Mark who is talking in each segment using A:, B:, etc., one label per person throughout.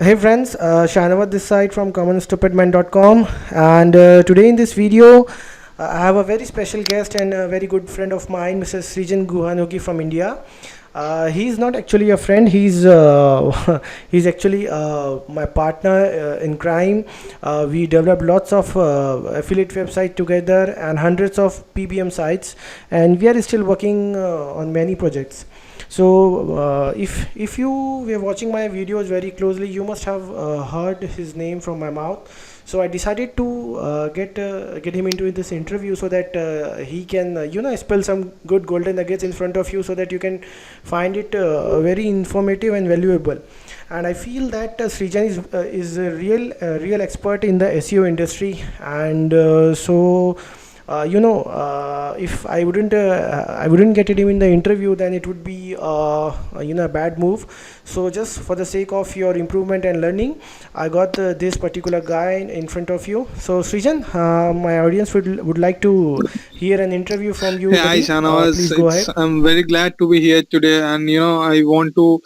A: Hey friends, Shanawat this side from commonstupidman.com, and today in this video I have a very special guest and a very good friend of mine, Mrs. Sreejan Guha Niyogi from India. He's not actually a friend, he's he's actually my partner in crime. We developed lots of affiliate websites together and hundreds of PBM sites, and we are still working on many projects. So if you were watching my videos very closely, you must have heard his name from my mouth. So I decided to get him into this interview so that he can spill some good golden nuggets in front of you, so that you can find it very informative and valuable. And I feel that Srijan is a real expert in the SEO industry, and if I wouldn't get him in the interview, then it would be a bad move. So just for the sake of your improvement and learning, I got this particular guy in front of you. So Srijan, my audience would like to hear an interview from you,
B: Hey, hi
A: buddy.
B: Shanawaz.
A: Please go ahead.
B: I'm very glad to be here today, and I want to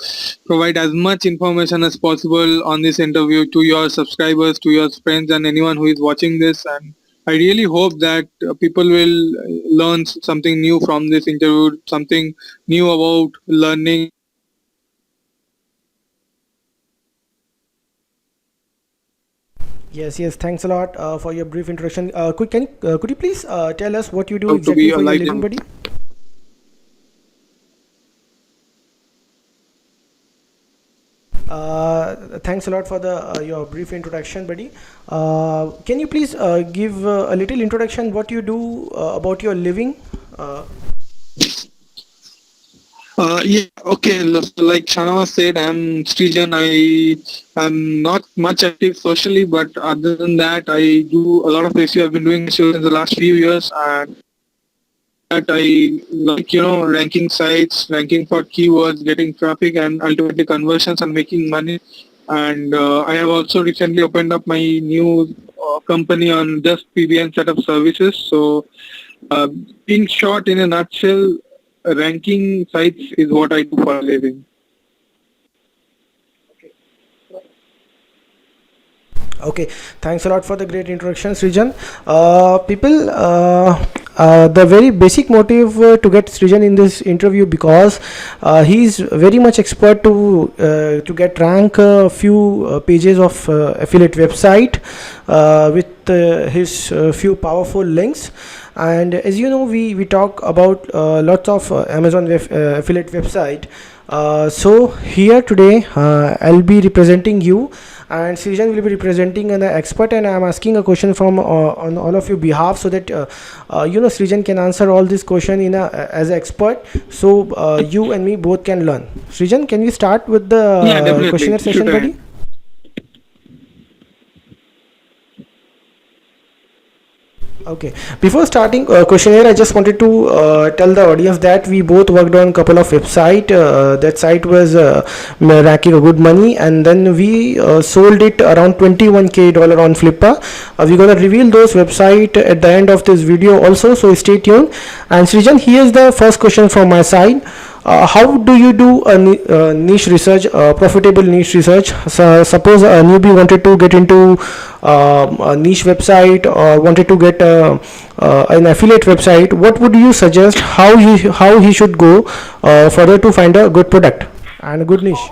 B: provide as much information as possible on this interview to your subscribers, to your friends, and anyone who is watching this. And I really hope that people will learn something new from this interview, something new about learning.
A: Yes, thanks a lot for your brief introduction. Could you please tell us what you do
B: How to
A: exactly
B: be a
A: for your
B: light
A: living,
B: in.
A: buddy? Thanks a lot for the your brief introduction, buddy. Can you please give a little introduction what you do about your living? Uh,
B: Yeah, okay. Like Shanawaz said, I'm Sreejan. am not much active socially, but other than that, I do a lot of SEO. I've been doing SEO in the last few years, and that I like, ranking sites, ranking for keywords, getting traffic, and ultimately conversions and making money. And I have also recently opened up my new company on just PBM set of services. So, uh, in short, in a nutshell, ranking sites is what I do for a living.
A: Okay, thanks a lot for the great introduction, Srijan. People, the very basic motive to get Srijan in this interview, because he's very much expert to get rank a few pages of affiliate website with his few powerful links. And as you know, we talk about lots of Amazon affiliate website. So here today I'll be representing you, and Srijan will be representing an expert, and I'm asking a question from on all of your behalf, so that Srijan can answer all this question in as an expert, so you and me both can learn. Srijan, can we start with
B: Yeah,
A: the
B: definitely.
A: questionnaire
B: Should
A: session,
B: I?
A: buddy? Okay. Before starting questionnaire, I just wanted to tell the audience that we both worked on a couple of website. That site was racking a good money, and then we sold it around 21k dollar on Flippa. We're gonna reveal those website at the end of this video also, so stay tuned. And Srijan, here's the first question from my side. How do you do a niche research, profitable niche research? So suppose a newbie wanted to get into a niche website, or wanted to get an affiliate website. What would you suggest? How he should go further to find a good product and a good niche?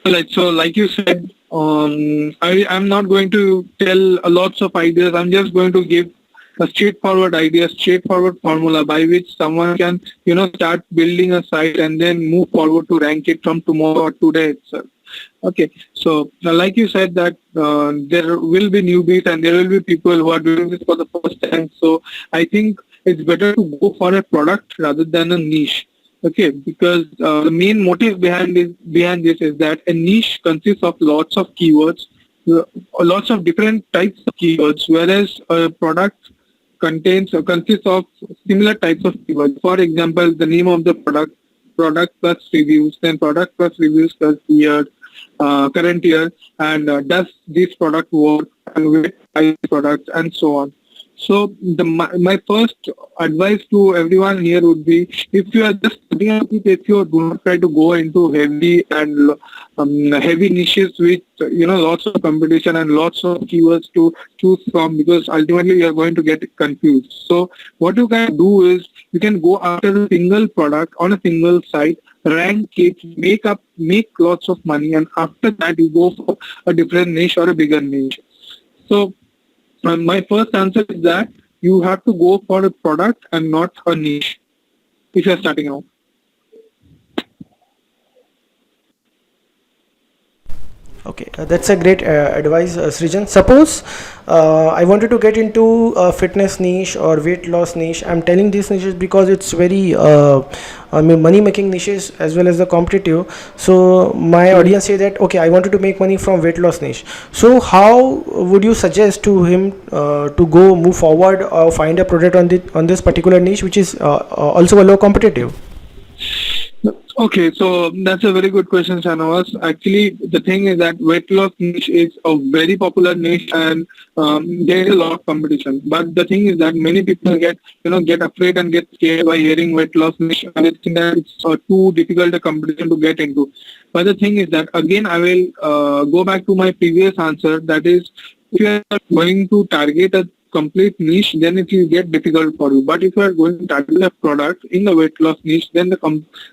B: Like you said, I'm not going to tell lots of ideas. I'm just going to give a straightforward idea, straightforward formula by which someone can, start building a site and then move forward to rank it from tomorrow or today itself. Okay, so like you said that there will be newbies and there will be people who are doing this for the first time. So I think it's better to go for a product rather than a niche. Okay, because the main motive behind this is that a niche consists of lots of keywords, uh, lots of different types of keywords, whereas a product contains or consists of similar types of keywords. For example, the name of the product plus reviews, then product plus reviews plus year, current year, and does this product work, and which price product, and so on. So my first advice to everyone here would be, if you are just starting out with SEO, do not try to go into heavy niches with lots of competition and lots of keywords to choose from, because ultimately you are going to get confused. So what you can do is you can go after a single product on a single site, rank it, make lots of money, and after that you go for a different niche or a bigger niche. So my first answer is that you have to go for a product and not a niche if you're starting out.
A: Okay, that's a great advice, Srijan. Suppose I wanted to get into a fitness niche or weight loss niche. I'm telling these niches because it's very money making niches as well as the competitive. So my audience say that okay, I wanted to make money from weight loss niche. So how would you suggest to him to go move forward or find a product on this particular niche which is also a low competitive?
B: Okay, so that's a very good question, Shanavas. Actually, the thing is that weight loss niche is a very popular niche, and there is a lot of competition. But the thing is that many people get afraid and get scared by hearing weight loss niche, and they think that it's too difficult a competition to get into. But the thing is that, again, I will go back to my previous answer. That is, if you are going to target a complete niche, then it will get difficult for you. But if you are going to target a product in the weight loss niche, then the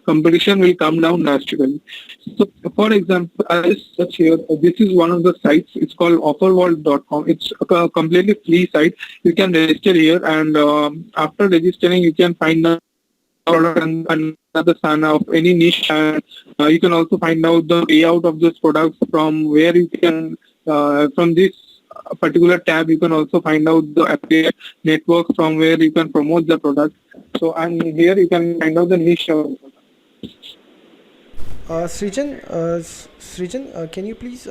B: competition will come down drastically. So, for example, I just search here. This is one of the sites. It's called OpenWorld.com. It's a completely free site. You can register here, and after registering, you can find out product and another sign of any niche, and you can also find out the payout of this product from where you can from this particular tab. You can also find out the affiliate network from where you can promote the product. So, and here you can find out the niche of the product.
A: Srijan, can you please?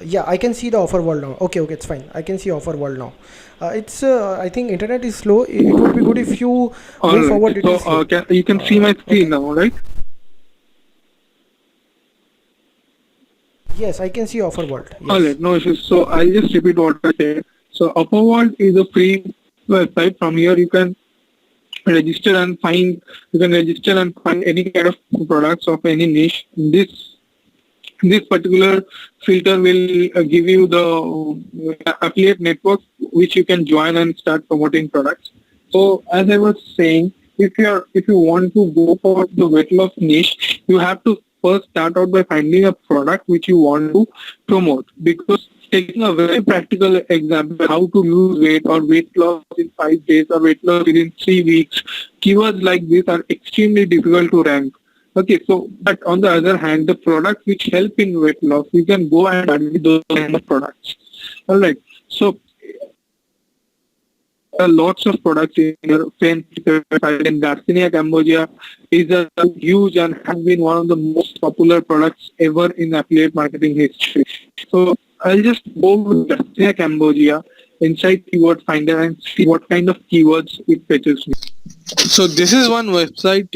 A: Yeah, I can see the offer world now. Okay, it's fine. I can see offer world now. It's I think internet is slow. It would be good if you
B: All
A: move
B: right.
A: forward. It
B: So
A: is slow.
B: you can see my
A: Okay.
B: screen now, right?
A: Yes, I can see offer world.
B: All
A: Yes.
B: right, no issues. So I'll just repeat what I said. So OpenWorld is a free website. From here you can register and find any kind of products of any niche. This particular filter will give you the affiliate network which you can join and start promoting products. So as I was saying, if you want to go for the weight loss niche, you have to first start out by finding a product which you want to promote. Because, taking a very practical example, how to lose weight or weight loss in 5 days or weight loss within 3 weeks, keywords like this are extremely difficult to rank. Okay, so but on the other hand, the products which help in weight loss, you can go and target those kind of products. All right. So lots of products in your fan in Garcinia Cambodia is a huge and has been one of the most popular products ever in affiliate marketing history. So I'll just go with Garcinia Cambodia inside Keyword Finder and see what kind of keywords it fetches me. So this is one website.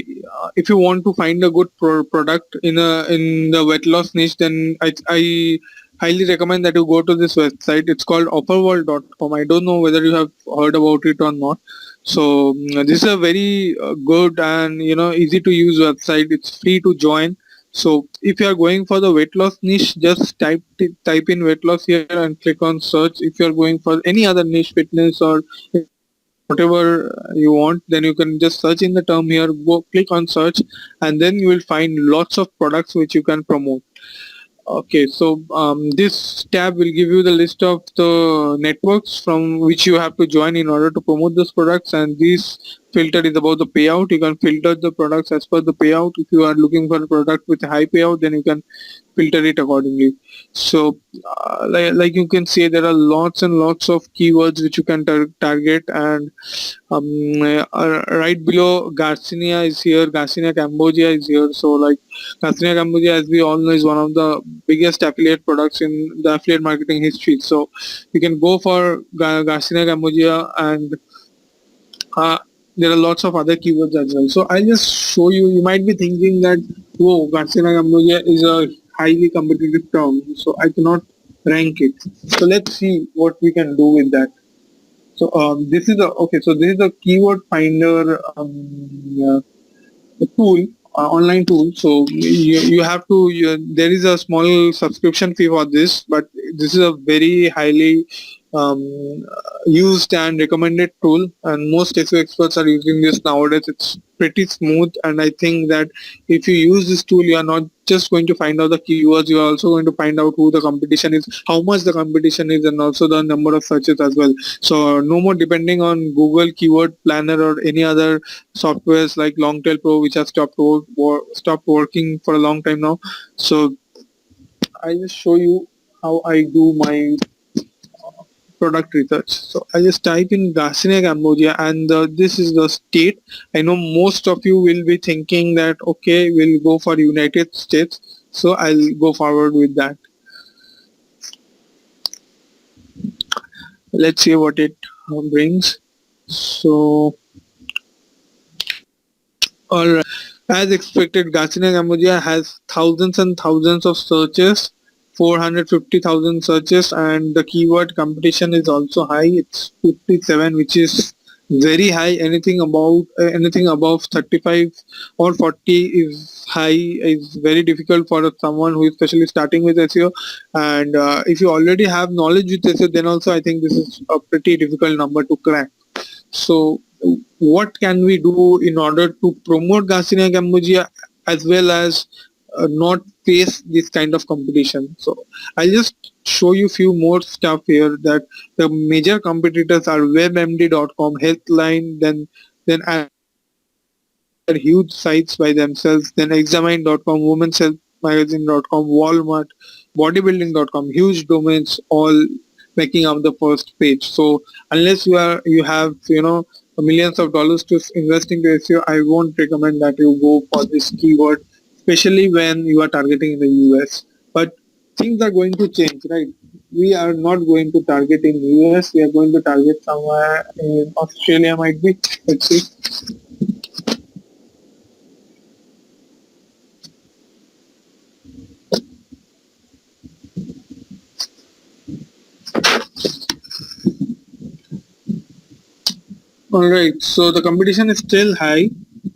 B: If you want to find a good product in the weight loss niche, then I highly recommend that you go to this website. It's called OfferWorld.com. I don't know whether you have heard about it or not. So this is a very good and easy to use website. It's free to join. So if you are going for the weight loss niche, just type in weight loss here and click on search. If you are going for any other niche, fitness or whatever you want, then you can just search in the term here, go click on search, and then you will find lots of products which you can promote. Okay, so this tab will give you the list of the networks from which you have to join in order to promote those products, and this filter is about the payout. You can filter the products as per the payout. If you are looking for a product with a high payout, then you can filter it accordingly. So like you can see, there are lots and lots of keywords which you can target, and right below Garcinia is here, Garcinia Cambodia is here. So like Garcinia Cambodia, as we all know, is one of the biggest affiliate products in the affiliate marketing history. So you can go for Garcinia Cambodia, and uh, there are lots of other keywords as well. So I'll just show you. You might be thinking that, whoa, Garcinia Cambodia is a highly competitive term, so I cannot rank it. So let's see what we can do with that. So this is a keyword finder tool, online tool. So you have to, there is a small subscription fee for this, but this is a very highly used and recommended tool, and most SEO experts are using this nowadays. It's pretty smooth, and I think that if you use this tool, you are not just going to find out the keywords, you are also going to find out who the competition is, how much the competition is, and also the number of searches as well. So no more depending on Google Keyword Planner or any other softwares like Longtail Pro, which have stopped working for a long time now. So I just show you how I do my product research. So I just type in Garcinia, Cambodia, and this is the state. I know most of you will be thinking that okay, we'll go for United States, so I'll go forward with that. Let's see what it brings. So alright, as expected, Garcinia, Cambodia has thousands and thousands of searches, 450,000 searches, and the keyword competition is also high. It's 57, which is very high. Anything above 35 or 40 is high, is very difficult for someone who is especially starting with SEO. And if you already have knowledge with SEO, then also I think this is a pretty difficult number to crack. So what can we do in order to promote Garcinia, Cambodia, as well as not face this kind of competition? So I'll just show you few more stuff here, that the major competitors are webmd.com, Healthline, then are huge sites by themselves, then examine.com, women's health magazine.com, Walmart, bodybuilding.com, huge domains, all making up the first page. So unless you have millions of dollars to invest into SEO, I won't recommend that you go for this keyword, especially when you are targeting in the US. But things are going to change, right? We are not going to target in US, we are going to target somewhere in Australia, might be. Let's see. All right, so the competition is still high,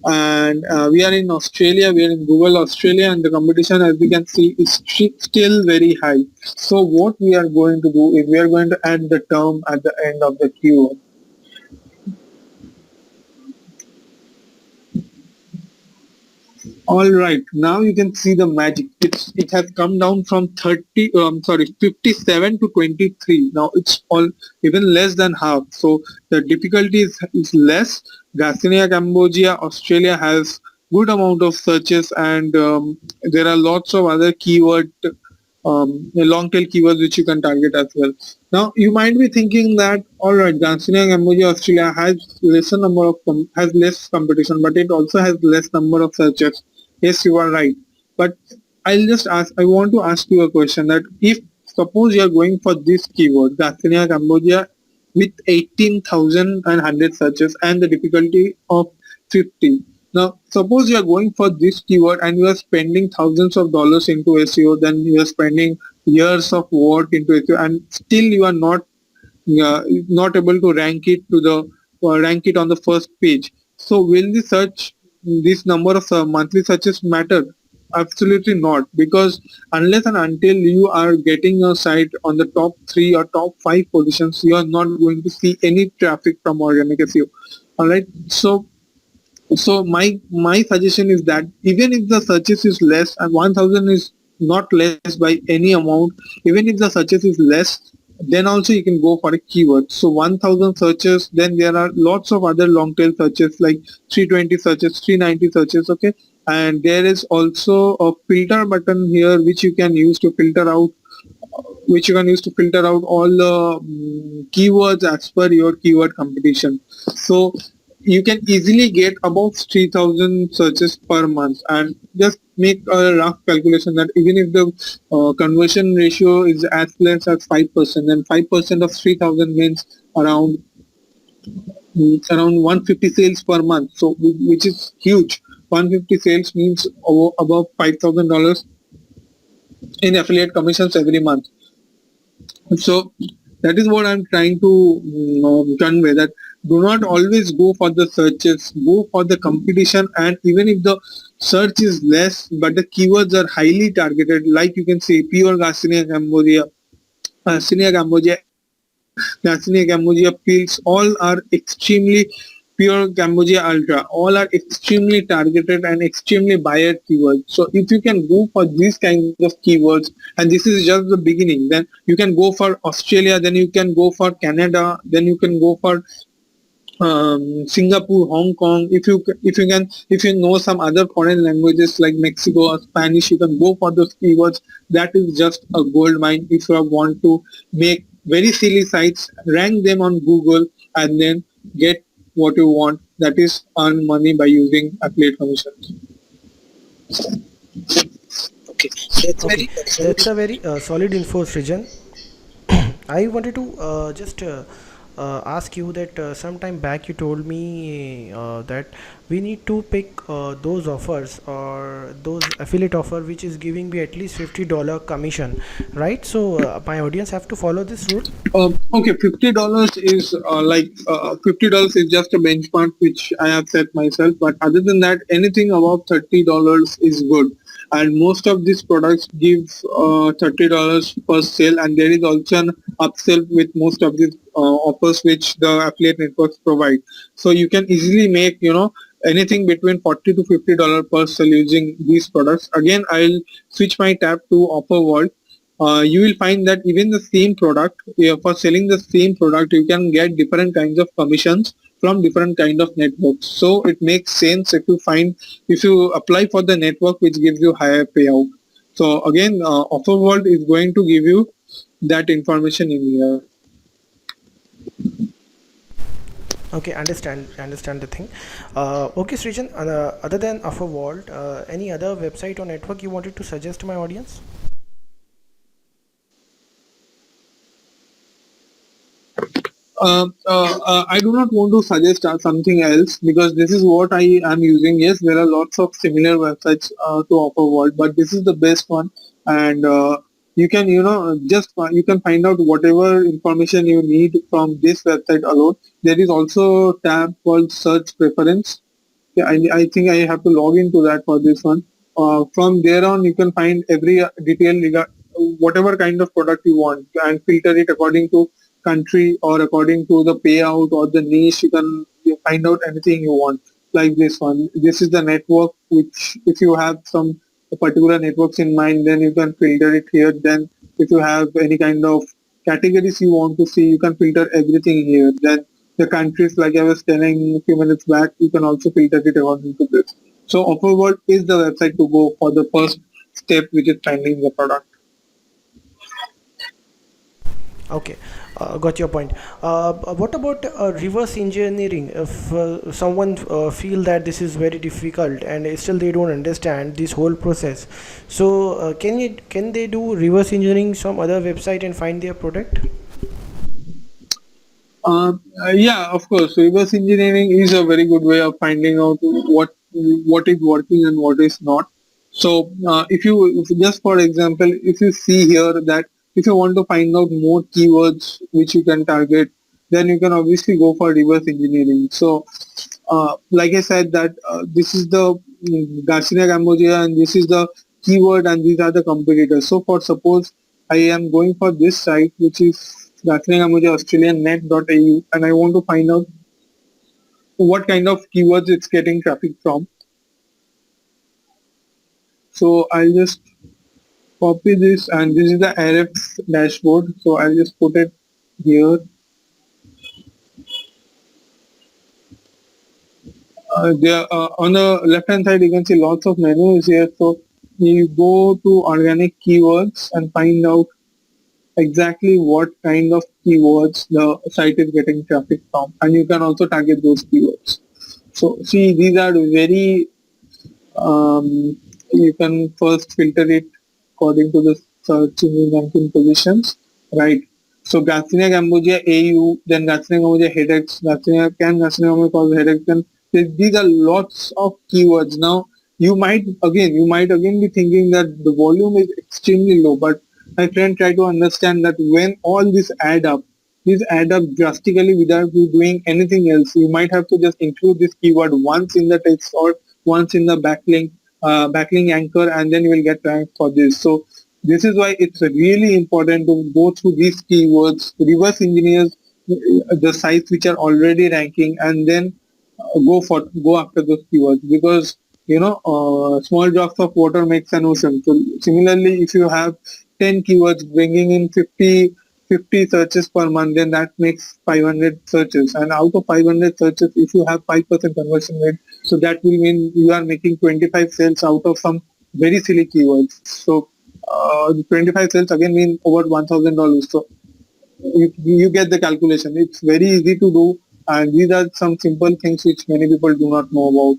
B: and we are in Australia, we are in Google Australia, and the competition, as we can see, is still very high. So what we are going to do is we are going to add the term at the end of the keyword. All right, now you can see the magic. It has come down from 57 to 23. Now it's all even less than half. So the difficulty is less. Garcinia, Cambodia, Australia has good amount of searches, and there are lots of other long tail keywords which you can target as well. Now you might be thinking that all right, Garcinia, Cambodia, Australia has less competition, but it also has less number of searches. Yes, you are right. But I want to ask you a question, that if suppose you are going for this keyword, Garcinia, Cambodia, with 18,100 searches and the difficulty of 50. Now, suppose you are going for this keyword and you are spending thousands of dollars into SEO, then you are spending years of work into SEO, and still you are not able to rank it on the first page. So will this number of monthly searches matter? Absolutely not, because unless and until you are getting your site on the top 3 or top 5 positions, you are not going to see any traffic from organic SEO. All right, so my suggestion is that even if the searches is less, and 1000 is not less by any amount, even if the searches is less, then also you can go for a keyword. So 1000 searches, then there are lots of other long tail searches like 320 searches, 390 searches, okay. And there is also a filter button here which you can use to filter out all the keywords as per your keyword competition. So you can easily get about 3000 searches per month, and just make a rough calculation that even if the conversion ratio is as less as 5%, then 5% of 3000 means around 150 sales per month, so which is huge. 150 sales means above $5,000 in affiliate commissions every month. So That is what I'm trying to convey, that do not always go for the searches, go for the competition. And even if the search is less but the keywords are highly targeted, like you can see pure Garcinia Cambodia, Garcinia Cambodia pills, all are extremely pure Cambodia Ultra, all are extremely targeted and extremely buyer keywords. So if you can go for these kinds of keywords, and this is just the beginning, then you can go for Australia, then you can go for Canada, then you can go for Singapore, Hong Kong. If you know some other foreign languages like Mexico or Spanish, you can go for those keywords. That is just a gold mine. If you want to make very silly sites, rank them on Google, and then get what you want. That is earn money by using affiliate commissions.
C: Okay, that's
A: Okay,
C: very
A: that's a very solid info, Srijan. I wanted to just ask you that sometime back you told me that we need to pick those offers or those affiliate offer which is giving me at least $50 commission, right? So my audience have to follow this rule.
B: Okay, $50 is $50 is just a benchmark which I have set myself. But other than that, anything above $30 is good. And most of these products give $30 per sale, and there is also an upsell with most of these offers which the affiliate networks provide. So you can easily make anything between $40 to $50 per sale using these products. Again, I'll switch my tab to OpenWorld. You will find that even the same product, for selling the same product, you can get different kinds of commissions from different kind of networks. So it makes sense if you apply for the network which gives you higher payout. So again, OfferWorld is going to give you that information in here.
A: Okay, understand the thing. Okay, Srijan, other than OfferWorld, any other website or network you wanted to suggest to my audience?
B: I do not want to suggest something else because this is what I am using. Yes, there are lots of similar websites to OfferWorld, but this is the best one, and you can you can find out whatever information you need from this website alone. There is also a tab called Search Preference. Yeah, I think I have to log into that for this one. From there on, you can find every detail whatever kind of product you want and filter it according to country or according to the payout or the niche. You find out anything you want. Like this one. This is the network which if you have some particular networks in mind, then you can filter it here. Then if you have any kind of categories you want to see, you can filter everything here. Then the countries, like I was telling a few minutes back, you can also filter it according to this. So OfferWorld is the website to go for the first step, which is finding the product.
A: Okay, got your point. What about reverse engineering? If someone feel that this is very difficult and still they don't understand this whole process, so can they do reverse engineering some other website and find their product?
B: Yeah, of course. Reverse engineering is a very good way of finding out what is working and what is not. So, if just for example, if you see here that if you want to find out more keywords which you can target, then you can obviously go for reverse engineering. So, like I said, that this is the Garcinia Cambodia and this is the keyword and these are the competitors. So, for suppose I am going for this site which is Garcinia Cambodia Australian net.au and I want to find out what kind of keywords it's getting traffic from. So I'll just copy this and this is the RF dashboard. So I'll just put it here. On the left hand side you can see lots of menus here. So you go to organic keywords and find out exactly what kind of keywords the site is getting traffic from, and you can also target those keywords. So see, these are very you can first filter it according to the search engine ranking positions, right? So Garcinia Cambodia AU, then Garcinia Cambodia headaches, Garcinia Cambodia cause headaches, and these are lots of keywords. Now you might again be thinking that the volume is extremely low, but my friend try to understand that when all this add up, these add up drastically without you doing anything else. You might have to just include this keyword once in the text or once in the backlink anchor, and then you will get ranked for this. So this is why it's really important to go through these keywords, reverse engineers the sites which are already ranking, and then go after those keywords, because small drops of water makes an ocean. So similarly, if you have 10 keywords bringing in 50 searches per month, then that makes 500 searches, and out of 500 searches, if you have 5% conversion rate, so that will mean you are making 25 sales out of some very silly keywords. So 25 sales again mean over $1,000. So you get the calculation. It's very easy to do, and these are some simple things which many people do not know about.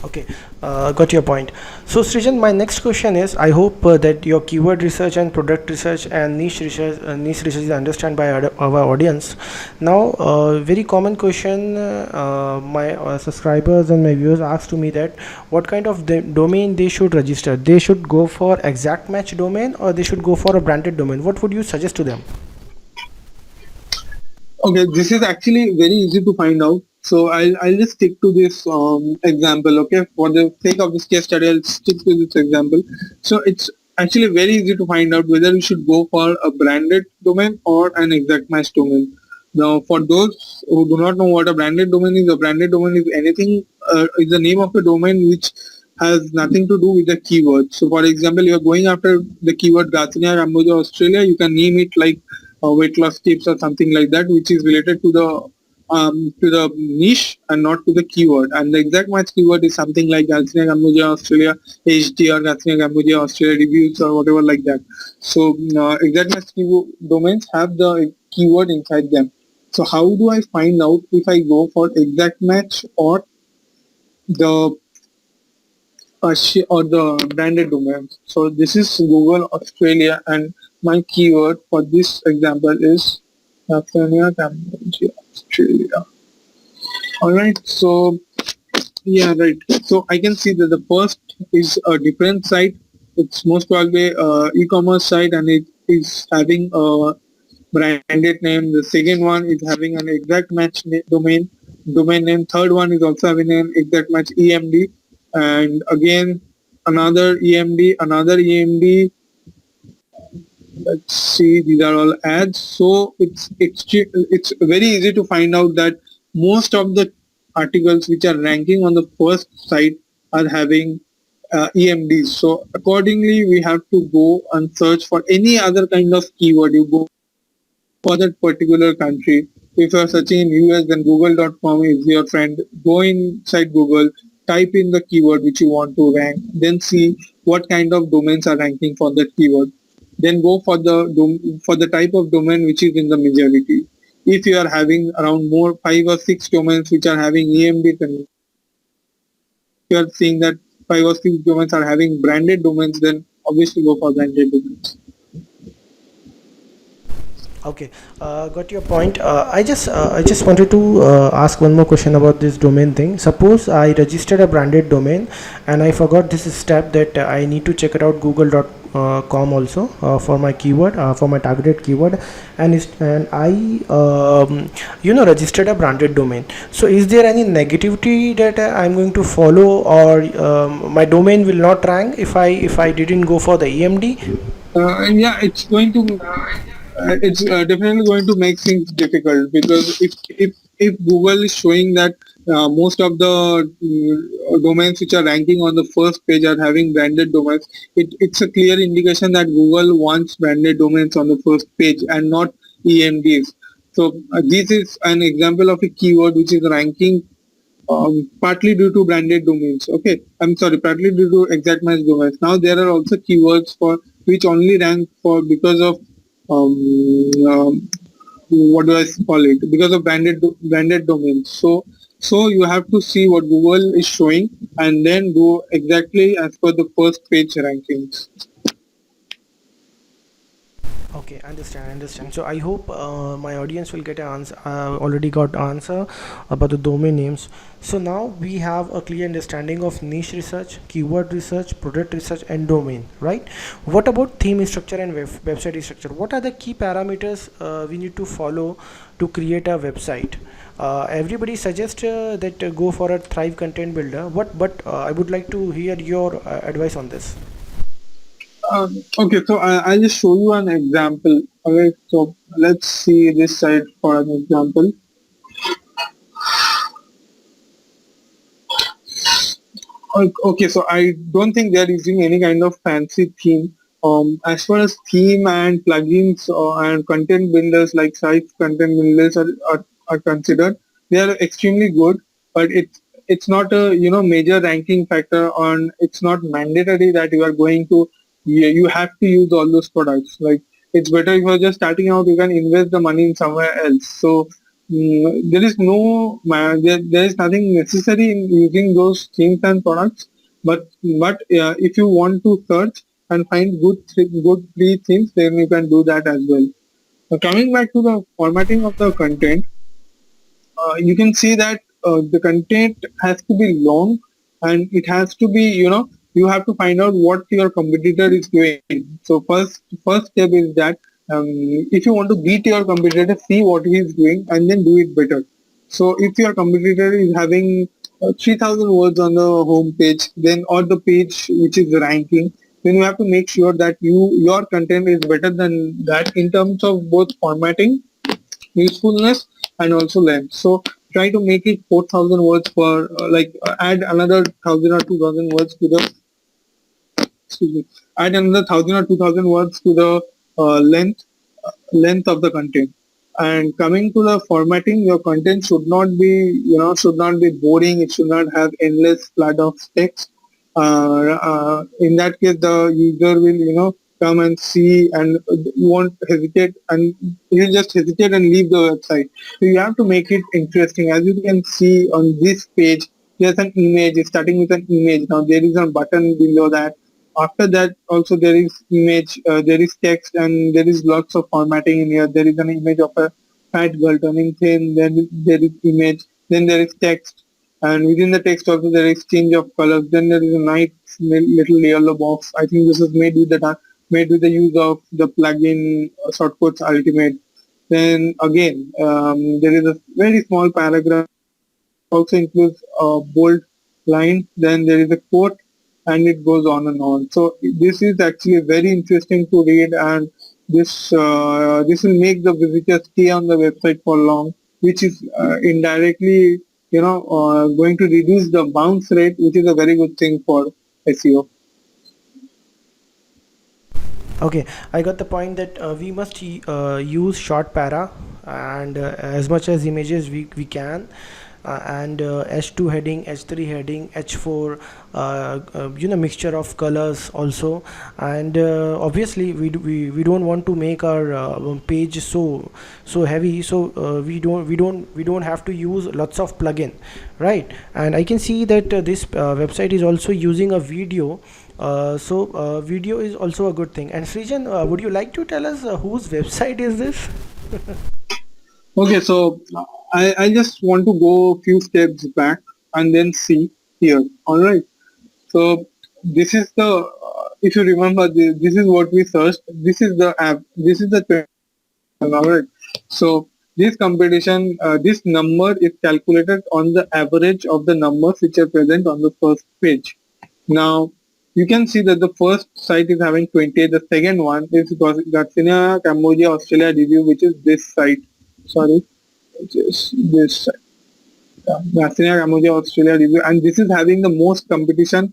A: Okay, got your point. So Srijan, my next question is, I hope that your keyword research and product research and niche research is understood by our audience. Now, very common question my subscribers and my viewers ask to me, that what kind of domain they should register. They should go for exact match domain, or they should go for a branded domain. What would you suggest to them?
B: Okay, this is actually very easy to find out. So I'll just stick to this example. Okay, for the sake of this case study, I'll stick to this example. So it's actually very easy to find out whether you should go for a branded domain or an exact match domain. Now, for those who do not know what a branded domain is anything, is the name of a domain which has nothing to do with the keyword. So, for example, you are going after the keyword Garcinia Cambodia Australia, you can name it like weight loss tips or something like that, which is related to the niche and not to the keyword. And the exact match keyword is something like Garcinia Cambodia Australia HD or Garcinia Cambodia Australia reviews or whatever like that. So exact match domains have the keyword inside them. So how do I find out if I go for exact match or the or the branded domains? So this is Google Australia, and my keyword for this example is Garcinia Cambodia Australia. Alright, so yeah, right. So I can see that the first is a different site. It's most probably e-commerce site, and it is having a branded name. The second one is having an exact match domain name. Third one is also having an exact match EMD, and again another EMD. Let's see, these are all ads. So it's very easy to find out that most of the articles which are ranking on the first site are having EMDs. So accordingly, we have to go and search for any other kind of keyword. You go for that particular country. If you are searching in US, then google.com is your friend. Go inside Google, type in the keyword which you want to rank, then see what kind of domains are ranking for that keyword. Then go for the type of domain which is in the majority. If you are having around more 5 or 6 domains which are having EMD, then you are seeing that 5 or 6 domains are having branded domains, then obviously go for branded domains.
A: Okay, got your point. I just wanted to ask one more question about this domain thing. Suppose I registered a branded domain and I forgot this step, that I need to check it out google.com also for my keyword, for my targeted keyword, and I registered a branded domain. So is there any negativity that I'm going to follow, or my domain will not rank if I didn't go for the EMD?
B: Yeah, it's definitely going to make things difficult, because if Google is showing that most of the domains which are ranking on the first page are having branded domains, it's a clear indication that Google wants branded domains on the first page and not EMDs. So this is an example of a keyword which is ranking partly due to branded domains. Okay, I'm sorry, partly due to exact match domains. Now there are also keywords for which only rank for because of um, what do I call it? Because of branded domains. So you have to see what Google is showing and then go exactly as per the first page rankings.
A: Okay, understand. So I hope my audience will get an answer. Already got answer about the domain names. So now we have a clear understanding of niche research, keyword research, product research, and domain. Right? What about theme structure and website structure? What are the key parameters we need to follow to create a website? Everybody suggests that go for a Thrive content builder. But I would like to hear your advice on this.
B: Okay, so I'll just show you an example. Okay, so let's see this site for an example. Okay, so I don't think they're using any kind of fancy theme. As far as theme and plugins and content builders like site content builders are considered, they are extremely good. But it's not a major ranking factor on. It's not mandatory that you are going to. You have to use all those products. Like it's better if you're just starting out. You can invest the money in somewhere else. So there is there is nothing necessary in using those themes and products, but if you want to search and find good free themes, then you can do that as well. Coming back to the formatting of the content, you can see that the content has to be long, and it has to be, you have to find out what your competitor is doing. So first step is that if you want to beat your competitor, see what he is doing and then do it better. So if your competitor is having 3000 words on the home page, then or the page which is ranking, then you have to make sure that your content is better than that in terms of both formatting, usefulness, and also length. So try to make it 4000 words per add another 1000 or 2000 words to the excuse me add another 1000 or 2000 words to the length of the content. And coming to the formatting, your content should not be boring. It should not have endless flood of text. In that case, the user will come and see, and you won't hesitate, and you just hesitate and leave the website. So you have to make it interesting. As you can see on this page, there's an image. It's starting with an image. Now there is a button below that. After that, also there is image, there is text, and there is lots of formatting in here. There is an image of a fat girl turning thin. Then there is image. Then there is text, and within the text also there is change of colors. Then there is a nice little yellow box. I think this is made with the use of the plugin Shortcuts Ultimate. Then again, there is a very small paragraph, also includes a bold line. Then there is a quote, and it goes on and on. So this is actually very interesting to read, and this will make the visitor stay on the website for long, which is indirectly going to reduce the bounce rate, which is a very good thing for SEO.
A: Okay, I got the point that we must use short para and as much as images we can, and H2 heading, H3 heading, H4, mixture of colors also. And obviously we don't want to make our page so heavy, so we don't have to use lots of plugin, right? And I can see that this website is also using a video, so video is also a good thing. And Srijan, would you like to tell us whose website is this?
B: Okay, so I just want to go a few steps back and then see here. All right. So this is if you remember, this is what we searched. This is the app. This is the all right. So this competition, this number is calculated on the average of the numbers which are present on the first page. Now you can see that the first site is having 20. The second one is Garcinia, Cambodia, Australia review, which is this site. Sorry, which is this site. Garcinia, Cambodia, Australia review, and this is having the most competition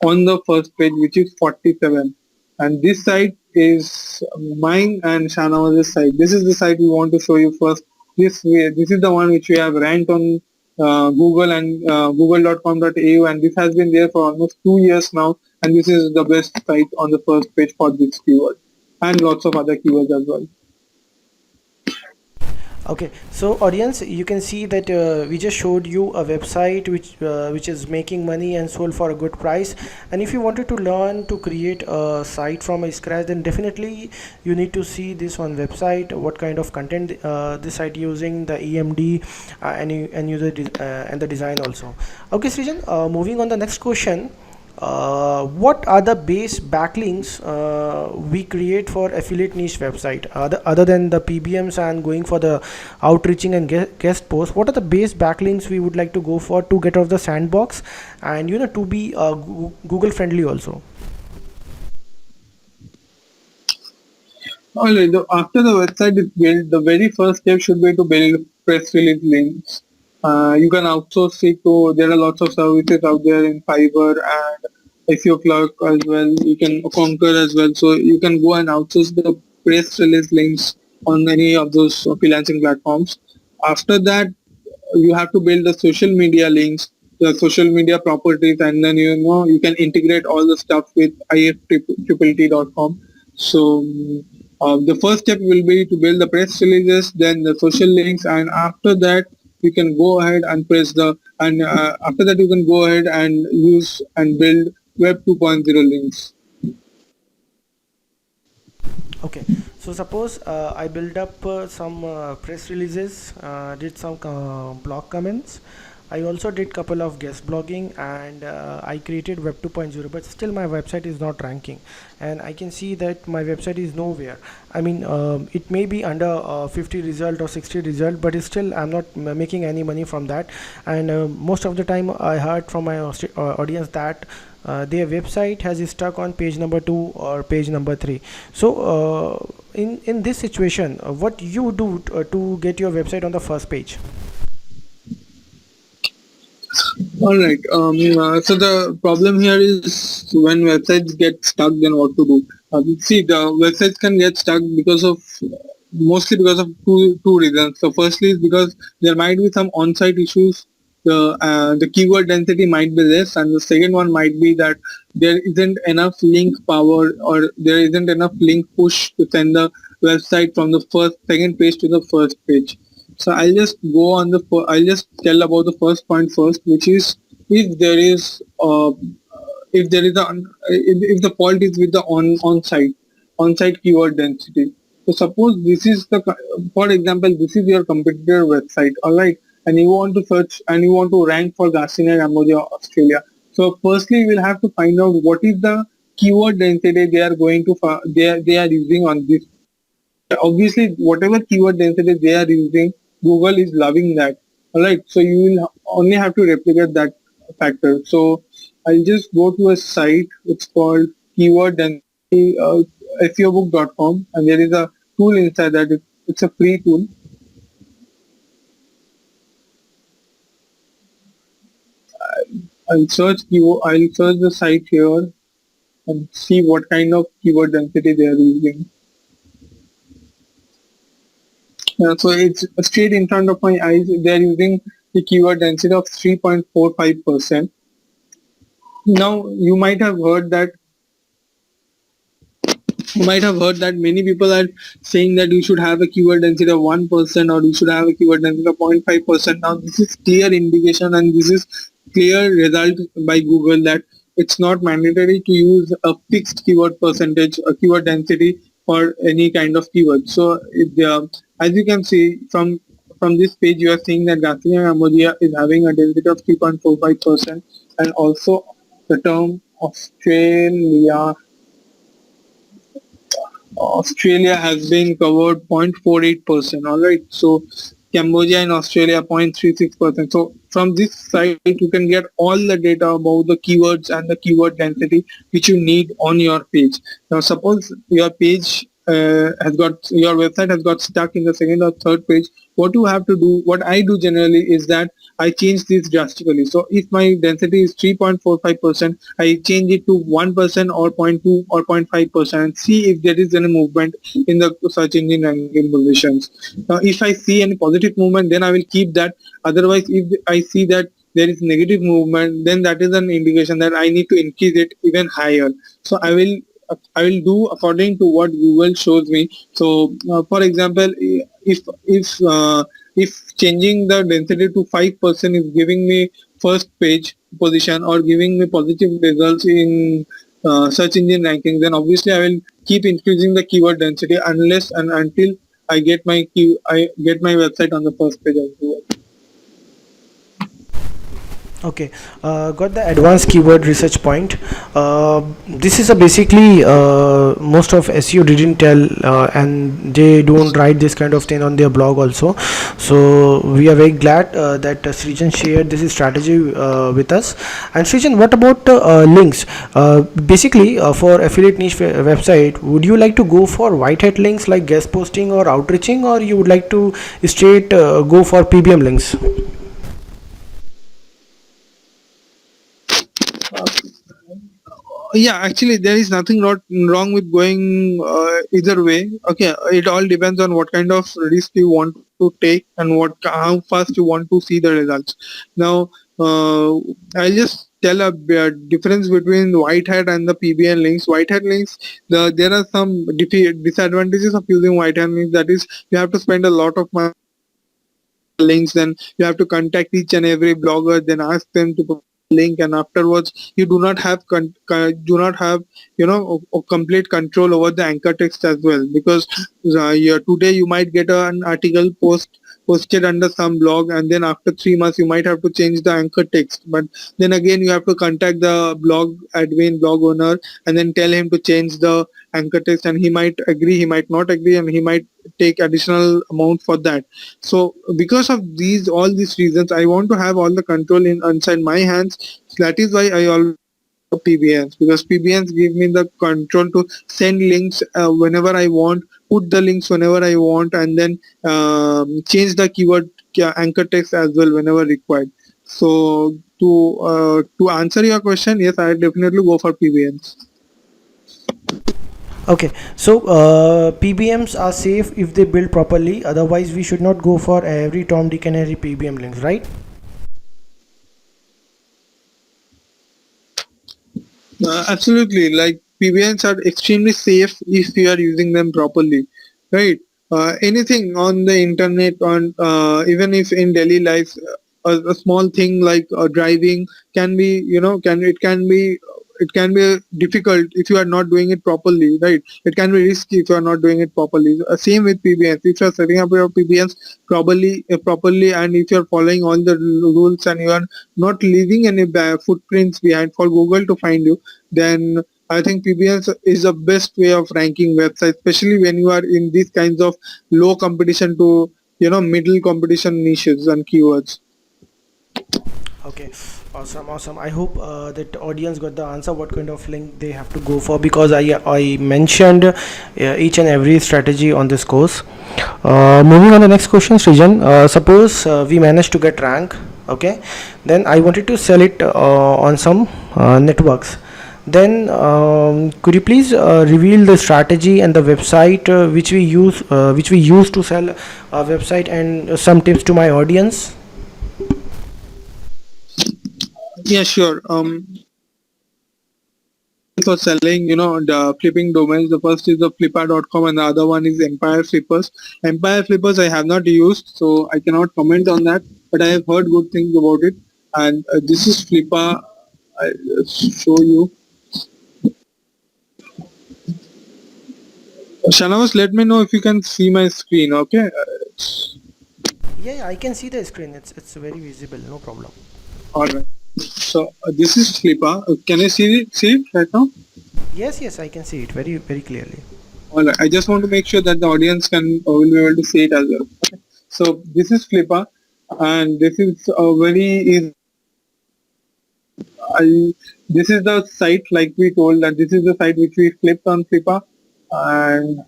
B: on the first page, which is 47. And this site is mine and Shahnawaz's site. This is the site we want to show you first. This is the one which we have ranked on Google and google.com.au, and this has been there for almost 2 years now. And this is the best site on the first page for this keyword, and lots of other keywords as well.
A: Okay, so audience, you can see that we just showed you a website which is making money and sold for a good price. And if you wanted to learn to create a site from a scratch, then definitely you need to see this one website, what kind of content this site using, the EMD, and the design also. Okay, Srijan, moving on the next question. What are the base backlinks we create for affiliate niche website, other than the PBMs and going for the outreaching and guest posts? What are the base backlinks we would like to go for to get out of the sandbox and to be Google friendly also?
B: Alright, after the website is built, the very first step should be to build press release links. You can outsource it to, there are lots of services out there in Fiverr and SEO Clerk as well. You can Conquer as well. So you can go and outsource the press release links on any of those freelancing platforms. After that, you have to build the social media links, the social media properties, and then you can integrate all the stuff with iftriple.com. So the first step will be to build the press releases, then the social links, and after that you can go ahead and after that you can go ahead and use and build Web 2.0 links.
A: Okay, so suppose I build up some press releases, did some blog comments. I also did couple of guest blogging, and I created Web 2.0, but still my website is not ranking, and I can see that my website is nowhere. I mean, it may be under 50 result or 60 result, but it's still I'm not making any money from that. And most of the time I heard from my audience that their website has stuck on page number 2 or page number 3. So in this situation, what you do to get your website on the first page?
B: All right. So the problem here is when websites get stuck, then what to do? See, the websites can get stuck mostly because of two reasons. So firstly is because there might be some on-site issues. The keyword density might be less, and the second one might be that there isn't enough link power, or there isn't enough link push to send the website from the second page to the first page. So I'll just go on I'll just tell about the first point first, which is if there is if the fault is with the on-site keyword density. So suppose for example, this is your competitor website, all right, and you want to search and you want to rank for Garcinia, Cambodia, Australia. So firstly, we'll have to find out what is the keyword density they are going to they are using on this. Obviously, whatever keyword density they are using, Google is loving that. All right, so you will only have to replicate that factor. So I'll just go to a site. It's called keyword density SEObook.com, and there is a tool inside that. It's a free tool. I'll search the site here and see what kind of keyword density they are using. So it's straight in front of my eyes. They are using the keyword density of 3.45%. Now you might have heard that many people are saying that you should have a keyword density of 1% or you should have a keyword density of 0.5%. Now this is clear indication and this is clear result by Google that it's not mandatory to use a fixed keyword percentage or keyword density for any kind of keyword. So as you can see from this page, you are seeing that Garcinia Cambodia is having a density of 3.45%, and also the term Australia has been covered 0.48%. All right, so Cambodia and Australia 0.36%. So from this site you can get all the data about the keywords and the keyword density which you need on your page. Now suppose your website has got stuck in the second or third page. What you have to do, what I do generally is that I change this drastically. So if my density is 3.45%, I change it to 1% or 0.2 or 0.5% and see if there is any movement in the search engine ranking positions. Now if I see any positive movement, then I will keep that. Otherwise, if I see that there is negative movement, then that is an indication that I need to increase it even higher. So I will I will do according to what Google shows me. So, for example, if changing the density to 5% is giving me first page position or giving me positive results in search engine rankings, then obviously I will keep increasing the keyword density unless and until I get my website on the first page of Google.
A: Okay, got the advanced keyword research point. This is a basically most of SEO didn't tell, and they don't write this kind of thing on their blog also. So we are very glad that Sreejan shared this strategy with us. And Sreejan, what about links? Basically, for affiliate niche website, would you like to go for white hat links like guest posting or outreaching, or you would like to straight go for PBM links?
B: Yeah, actually, there is nothing not wrong with going either way. Okay, it all depends on what kind of risk you want to take and how fast you want to see the results. Now, I'll just tell difference between white hat and the PBN links. White hat links, there are some disadvantages of using white hat links. That is, you have to spend a lot of money links, then you have to contact each and every blogger, then ask them to put a link, and afterwards you do not have complete control over the anchor text as well, because today you might get an article posted under some blog, and then after 3 months you might have to change the anchor text, but then again you have to contact the blog admin, blog owner, and then tell him to change the anchor text, and he might agree, he might not agree, and he might take additional amount for that. So because of all these reasons, I want to have all the control inside my hands. That is why I always PBMs, because PBMs give me the control to send links whenever I want, put the links whenever I want, and then change the keyword anchor text as well whenever required. So to answer your question, yes, I definitely go for PBMs.
A: Okay, so PBMs are safe if they build properly. Otherwise, we should not go for every Tom, Dick, and Harry PBM links, right?
B: Absolutely, like PBNs are extremely safe if you are using them properly, right? Anything on the internet, on even if in daily life, a small thing like driving can be, it can be difficult if you are not doing it properly, right? It can be risky if you are not doing it properly. Same with PBNs. If you are setting up your PBNs properly, and if you are following all the rules and you are not leaving any footprints behind for Google to find you, then I think PBS is the best way of ranking websites, especially when you are in these kinds of low competition to middle competition niches and keywords.
A: Okay, awesome. I hope that audience got the answer what kind of link they have to go for, because I mentioned each and every strategy on this course. Moving on the next question, Srijan. Suppose we managed to get rank, okay, then I wanted to sell it on some networks. Then could you please reveal the strategy and the website which we use to sell a website, and some tips to my audience?
B: Yeah, sure. For selling, the flipping domains, the first is the flippa.com and the other one is Empire Flippers. Empire Flippers I have not used, so I cannot comment on that, but I have heard good things about it. And this is Flippa. I'll show you. Shanavas, let me know if you can see my screen, okay?
A: Yeah, I can see the screen. It's very visible. No problem.
B: Alright. So this is Flippa. Can you see it right now?
A: Yes, I can see it very clearly.
B: Alright. I just want to make sure that the audience will be able to see it as well. Okay. So this is Flippa, and this is a very easy. This is the site, like we told, that this is the site which we flipped on Flippa, and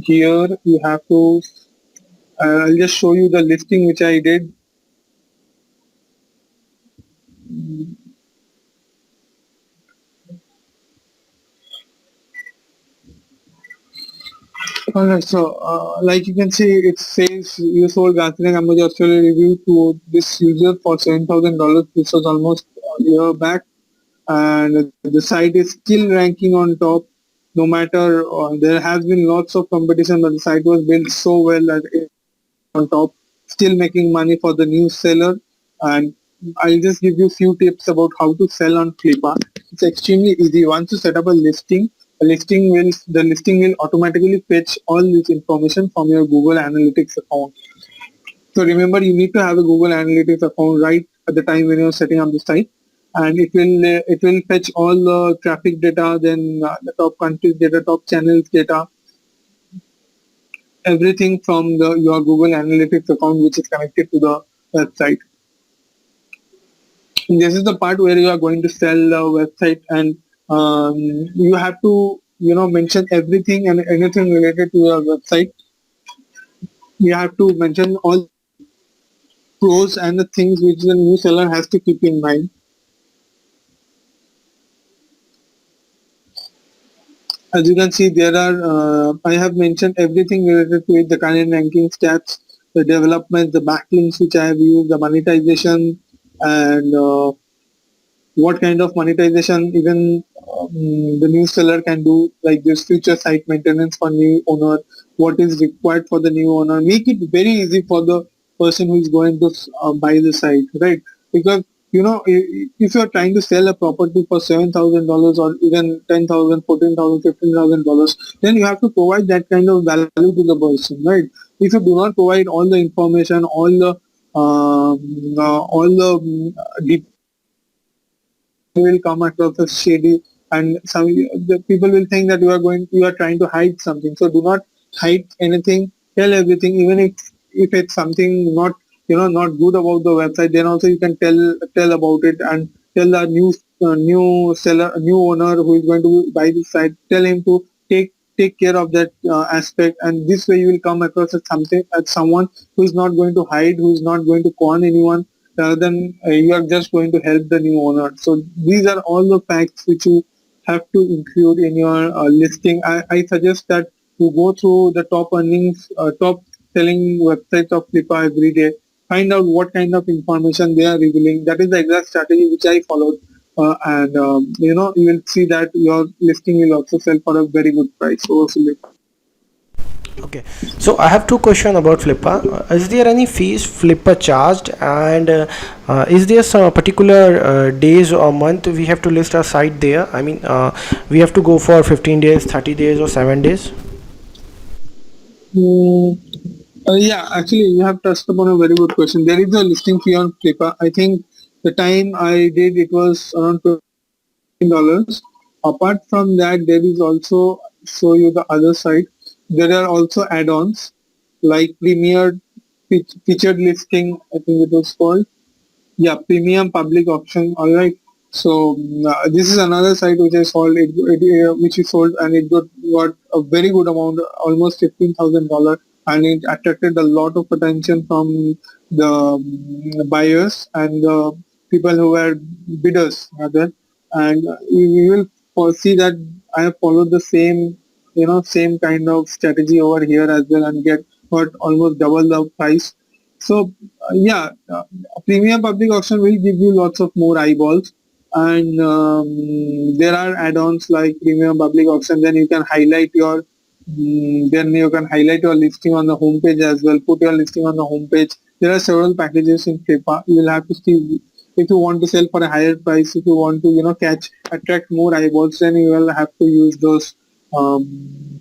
B: here you have to. I'll just show you the listing which I did. Alright, so like you can see, it says you sold Gathering Amazon Australia review to this user for $7,000. This was almost a year back, and the site is still ranking on top. No matter there has been lots of competition, but the site was built so well that it's on top, still making money for the new seller. And I'll just give you few tips about how to sell on Flippa. It's extremely easy. Once you set up the listing will automatically fetch all this information from your Google Analytics account. So remember, you need to have a Google Analytics account right at the time when you're setting up the site, and it will fetch all the traffic data, then the top countries data, top channels data, everything from your Google Analytics account which is connected to the website. And this is the part where you are going to sell the website, and you have to mention everything and anything related to your website. You have to mention all pros and the things which the new seller has to keep in mind. As you can see, there are I have mentioned everything related to it: the current ranking stats, the developments, the backlinks which I have used, the monetization, and what kind of monetization even the new seller can do, like this future site maintenance for new owner, what is required for the new owner. Make it very easy for the person who is going to buy the site, right? Because if you are trying to sell a property for $7,000 or even $10,000, $14,000, $15,000, then you have to provide that kind of value to the person, right? If you do not provide all the information, all the details, will come across as shady, and some the people will think that you are trying to hide something. So do not hide anything. Tell everything, even if it's something not good about the website. Then also you can tell about it, and tell the new seller, new owner who is going to buy the site. Tell him to take care of that aspect, and this way you will come across as someone who is not going to hide, who is not going to con anyone, rather than you are just going to help the new owner. So these are all the facts which you have to include in your listing. I suggest that you go through the top selling websites of Flippa every day. Find out what kind of information they are revealing. That is the exact strategy which I followed, and you will see that your listing will also sell for a very good price. So,
A: Okay, so I have two questions about Flippa. Is there any fees Flippa charged, and is there some particular days or month we have to list our site there? I mean, we have to go for 15 days, 30 days, or 7 days?
B: Mm, yeah, actually, you have touched upon a very good question. There is a listing fee on Flippa. I think the time I did it was around $15. Apart from that, there is also, show you the other side. There are also add-ons like Premier Featured Listing, I think it was called. Yeah, Premium Public Option. All right. So this is another site which I sold. Which is sold, and it got a very good amount, almost $15,000, and it attracted a lot of attention from the buyers and the people who were bidders rather. And you will see that I have followed the same kind of strategy over here as well, and got almost double the price. So yeah, a premium public auction will give you lots of more eyeballs, and there are add-ons like premium public auction. Then you can highlight your listing on the homepage as well. Put your listing on the homepage. There are several packages in Flippa. You will have to see if you want to sell for a higher price. If you want to attract more eyeballs, then you will have to use those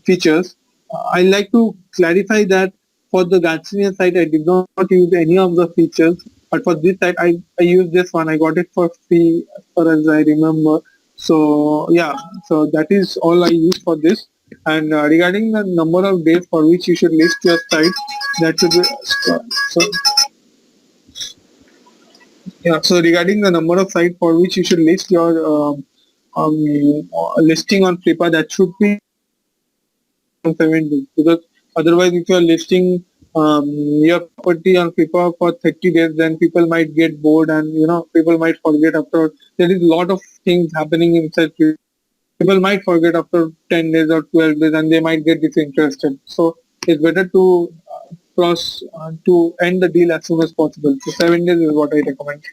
B: features. I like to clarify that for the Gatsinian site, I did not use any of the features, but for this site, I used this one. I got it for free as far as I remember. So yeah, so that is all I use for this. And regarding the number of days for which you should list your site, that should be so. Yeah, so regarding the number of sites for which you should list your listing on Flippa, that should be 7 days, because otherwise if you are listing your property on Flippa for 30 days, then people might get bored, and people might forget after. There is a lot of things happening inside Flippa. People might forget after 10 days or 12 days, and they might get disinterested. So it's better to end the deal as soon as possible. So 7 days is what I recommend.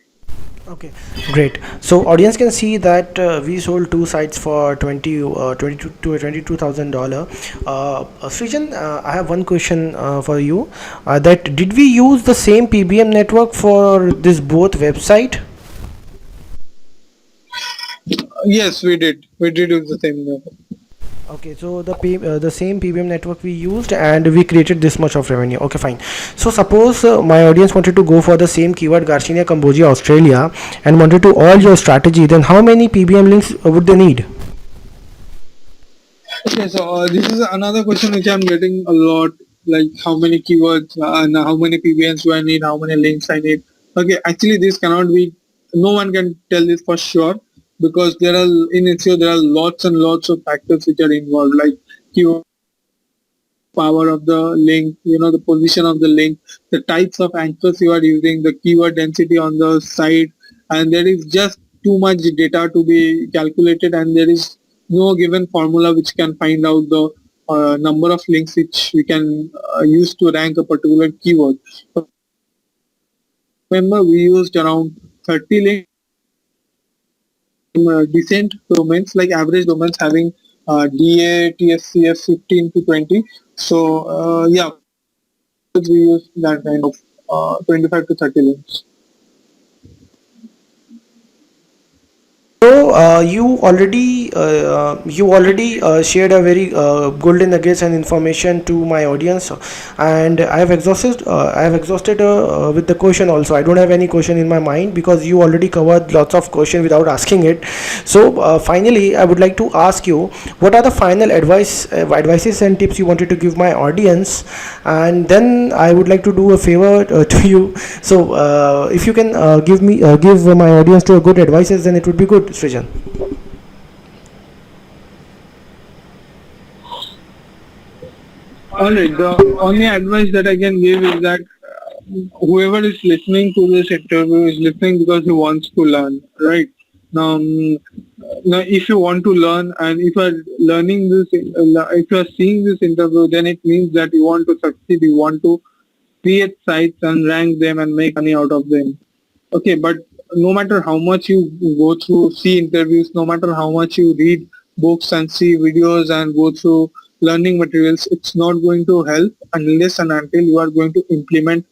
A: Okay, great. So audience can see that we sold two sites for 22 to $22,000. Srijan, I have one question for you. That did we use the same PBM network for this both website?
B: Yes, we did. We did use the same number.
A: Okay, so the same PBM network we used and we created this much of revenue. Okay, fine. So suppose my audience wanted to go for the same keyword Garcinia Cambodia Australia and wanted to all your strategy, then how many PBM links would they need?
B: Okay, so this is another question which I'm getting a lot, like how many keywords and how many PBNs do I need, how many links I need. Okay, actually this cannot be, no one can tell this for sure because there are, in SEO, there are lots and lots of factors which are involved, like keyword power of the link, the position of the link, the types of anchors you are using, the keyword density on the site, and there is just too much data to be calculated, and there is no given formula which can find out the number of links which we can use to rank a particular keyword. Remember, we used around 30 links, decent domains, like average domains having DA, TSCF 15 to 20. So, yeah, we use that kind of 25 to 30 links.
A: So you already shared a very golden nuggets and information to my audience, and I have exhausted with the question also. I don't have any question in my mind because you already covered lots of question without asking it. So finally, I would like to ask you, what are the final advices and tips you wanted to give my audience, and then I would like to do a favor to you. So if you can give my audience to a good advices, then it would be good, Srijan.
B: Alright, the only advice that I can give is that whoever is listening to this interview is listening because he wants to learn, right? Now, now if you want to learn and if you are learning this, if you are seeing this interview, then it means that you want to succeed, you want to create sites and rank them and make money out of them. Okay, but no matter how much you go through, see interviews, no matter how much you read books and see videos and go through learning materials, it's not going to help unless and until you are going to implement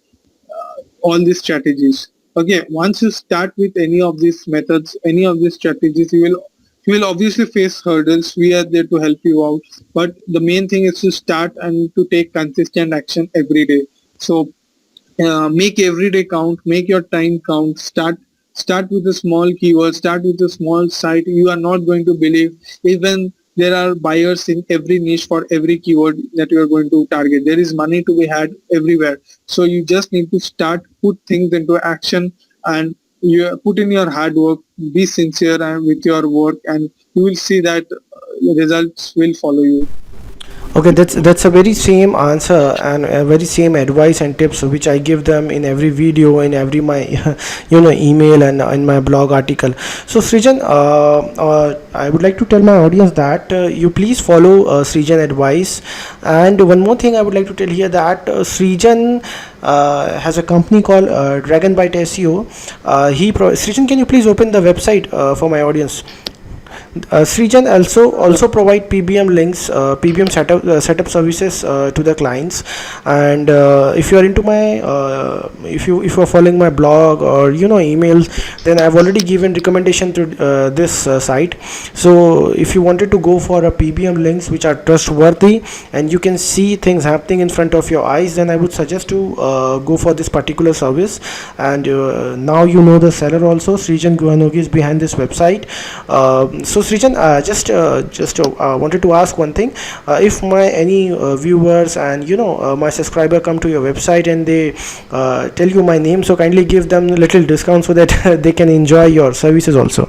B: all these strategies. Okay, once you start with any of these methods, any of these strategies, you will obviously face hurdles. We are there to help you out, but the main thing is to start and to take consistent action every day. So make every day count, make your time count, start with a small keyword, start with a small site. You are not going to believe, even there are buyers in every niche for every keyword that you are going to target. There is money to be had everywhere, so you just need to start, put things into action, and you put in your hard work, be sincere and with your work, and you will see that the results will follow you.
A: Okay, that's a very same answer and a very same advice and tips which I give them in every video, in every my email and in my blog article. So Srijan, I would like to tell my audience that you please follow Srijan advice. And one more thing I would like to tell here, that Srijan has a company called Dragon Byte SEO. Srijan, can you please open the website for my audience? Srijan also provide PBM links, PBM setup services to the clients. And if you are into my if you are following my blog or emails, then I've already given recommendation to this site. So if you wanted to go for a PBM links which are trustworthy and you can see things happening in front of your eyes, then I would suggest to go for this particular service. And now you know the seller also. Sreejan Guha Niyogi is behind this website. So Srijan, just wanted to ask one thing. If my any viewers and my subscriber come to your website and they tell you my name, so kindly give them a little discount so that they can enjoy your services also.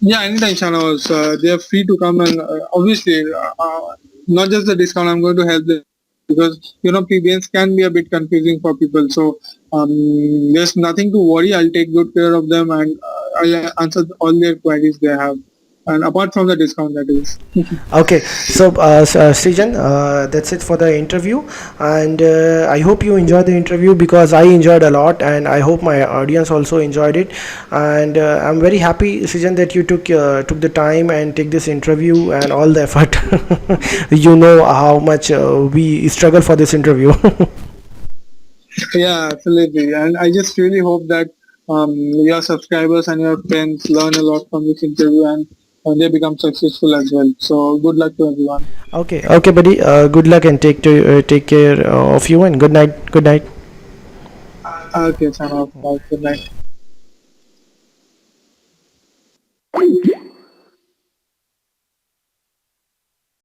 B: Yeah, anytime, Shahnawaz. They are free to come, and obviously, not just the discount. I'm going to help them because PBNs can be a bit confusing for people. So there's nothing to worry. I'll take good care of them, and I'll answer all their queries they have. and apart from the discount, that is.
A: Okay, so Srijan, that's it for the interview, and I hope you enjoyed the interview because I enjoyed a lot, and I hope my audience also enjoyed it. And I'm very happy, Srijan, that you took the time and take this interview and all the effort. You know how much we struggle for this interview.
B: Yeah, absolutely. And I just really hope that your subscribers and your friends learn a lot from this interview, and they become successful as well. So good luck to everyone.
A: Okay, okay, buddy. Good luck and take care of you and good night. Good night.
B: Okay, sign off. Bye. Good night.